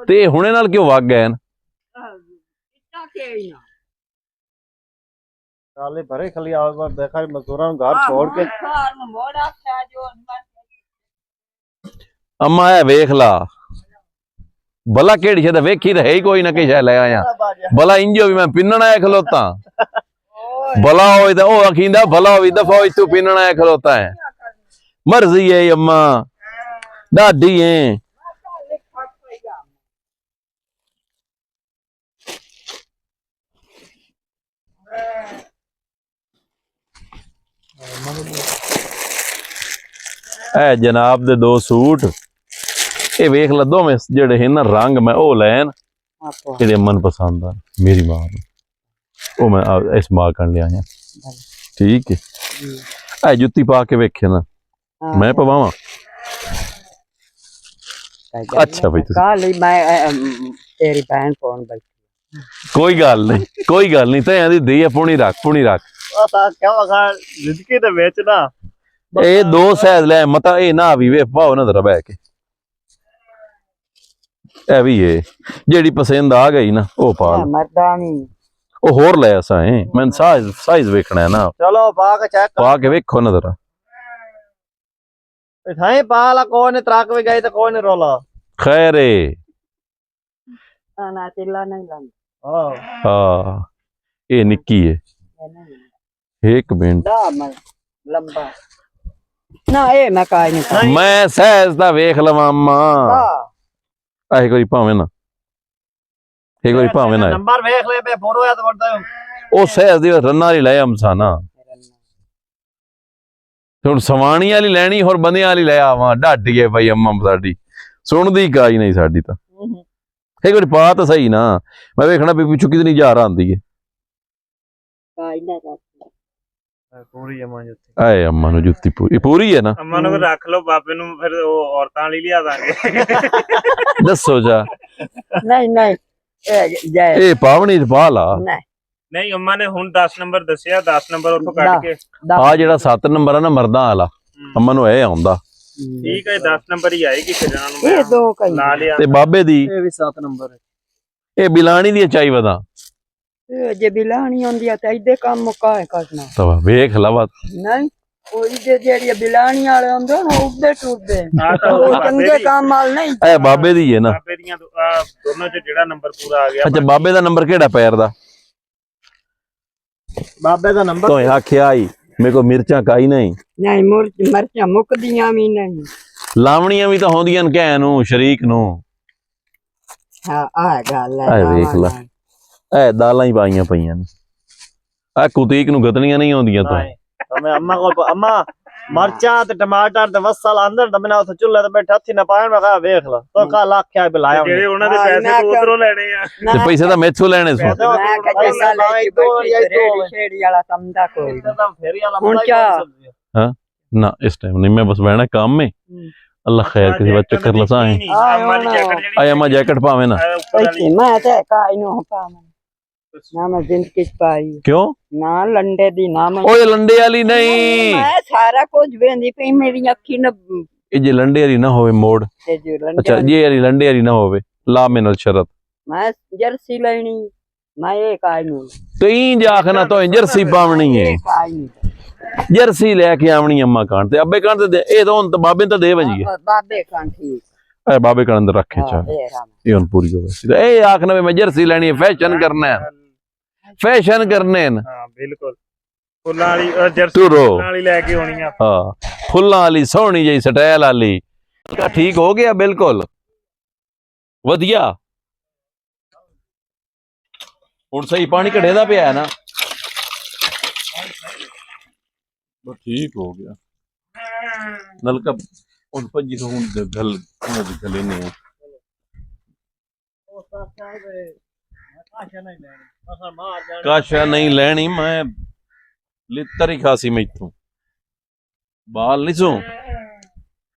ਤੇ ਹੁਣੇ ਨਾਲ ਕਿਉਂ ਵਗ ਗਏ काले भरे खली आवे देखा मजदूरां घर छोड़ के अम्मा है वेख ला भला केड़ी शे वेखी तो है ही कोई ना कि शे ले आया भला इंजो भी मैं पिनना है खलोता भला हो तो अखींदा भला हो दफा तू पिनना है खलोता है मर्जी है अम्मा दादी है ए जनाब दे दो सूट ये वेख ला दोवें जेड़े है ना रंग मैं ओ लैन जेड़े मन पसंद आ मेरी मां ओ मैं इस्तेमाल कर लिया है ठीक है ए जुत्ती पा के वेखे ना मैं पवावा अच्छा भाई काली मैं तेरी बहन कौन बैठी कोई गल नहीं ते आंदी दी है पुणी रख ता क्या लगा जिंदगी दे विच ना ए दो सैज ले मता ए ना भी वे पाओ ना जरा बैठ के ए भी है जेड़ी पसंद आ गई ना ओ पा लो मर्दानी ओ होर ले असा है मैं साइज वेखना है ना चलो पा के चेक पा के वेखो ना जरा थाई पाला कोने त्राक में गई तो कोने रोला खैर ना तिल्ला नहीं लंग हां ये निक्की है एक मिनट लंबा ना ए मैं काई नहीं मैं सहज दा वेख लवा अम्मा आई कोई भावे ना एक बारी भावे ना नंबर वेख ले पे फोटो है तो बोलता ओ सहज दी रन्ना वाली ले हमसा ना हुण सवाणी वाली लैनी और बंदे वाली ले आवा ढाडी है भाई अम्मा साडी सुनदी काई नहीं साडी ता एक बारी पा तो सही ना मैं वेखना भी पिछू कितनी जार आंदी है काई ना पूरी अम्मा जुत्ती आए अम्मा नु जुत्ती पूरी है ना अम्मा नु रख लो बाबे नु फिर वो औरतां वाली लिया दांगे दसो जा नहीं ए पावनी पा ला नहीं अम्मा ने हुन 10 नंबर दसिया 10 नंबर उठो काट के आ जेड़ा 7 नंबर है ना मर्दां वाला अम्मा नु ए आंदा ठीक है 10 नंबर ही आएगी फिर जनां नु ये दो कई ला लिया ते बाबे दी ये भी 7 नंबर है ए बिलानी दी चाई वदा जे बिलानी होंदी है ते इदे काम मुका है करना तो वेख लवा नहीं कोई जे जेड़ी बिलानी वाले होंदे ना उबे टूटदे हां तो चंगे काम वाल नहीं ए बाबे दी है ना बाबे दियां दोनों च जेड़ा नंबर पूरा आ गया अच्छा बाबे दा नंबर केड़ा पैर दा बाबे दा नंबर तो आखिया आई मेरे को मिर्चा काई नहीं नहीं मिर्चा मुकदियां भी नहीं लावणियां भी तो होंदियां न कै नु शरीक नु हां आ गल है ए वेख ला ए दालां ही पाईयां पईयां ने आ कुतीक नु गतनियां नहीं होंदियां तो मैं अम्मा को अम्मा मरचा ते टमाटर ते वसल अंदर ते मैंने उस चुल्ले ते बैठा थी ना पाण में कहा देख ला तो का लाख्या बुलाया जेड़े उन्हां दे पैसे तो उधरों लेने आ ते पैसे तो मेथों लेने सो मैं कहे साले की छेड़ी वाला कमदा कोई फेरी वाला हां ना इस टाइम नहीं मैं बस बैठना काम में अल्लाह खैर किसी बात चक्कर लसा है अम्मा दी जैकेट जेड़ी आया अम्मा जैकेट पावे ना मैं ते काई नो पा ना मैं जिंदगी पाई क्यों ना लंडे दी ना मैं ओए लंडे वाली नहीं मैं सारा कुछ वेंदी पई मेरी अखी न ये जे लंडे वाली ना होवे मोड़ ते जो लंडे अच्छा ये वाली लंडे वाली ना होवे ला मिनल शरत मैं जर्सी लेनी मैं ये काई नो तो ई जाखना तो जर्सी पावनी है काई नो जर्सी लेके आवनी अम्मा कान ते अब्बे कान ते ए तो हुन बाबे तो दे वजी है बाबे कान ठीक ए बाबे कान अंदर रखे चल ये हुन पूरी हो गई ए आखना मैं जर्सी लेनी है फैशन करना है फैशन करने न हां बिल्कुल फुल्लां वाली जर्सी टुरो वाली लेके होनी आ हां फुल्लां वाली सोहनी जई स्टाइल वाली ठीक हो गया बिल्कुल वधिया हुन सही पानी घड़े दा पिया है ना तो ठीक हो गया नलका उन पजी तो हुन गल उन गले ने काशा नहीं लेनी मैं लित्तर ही खासी मैथों बाल नहीं सो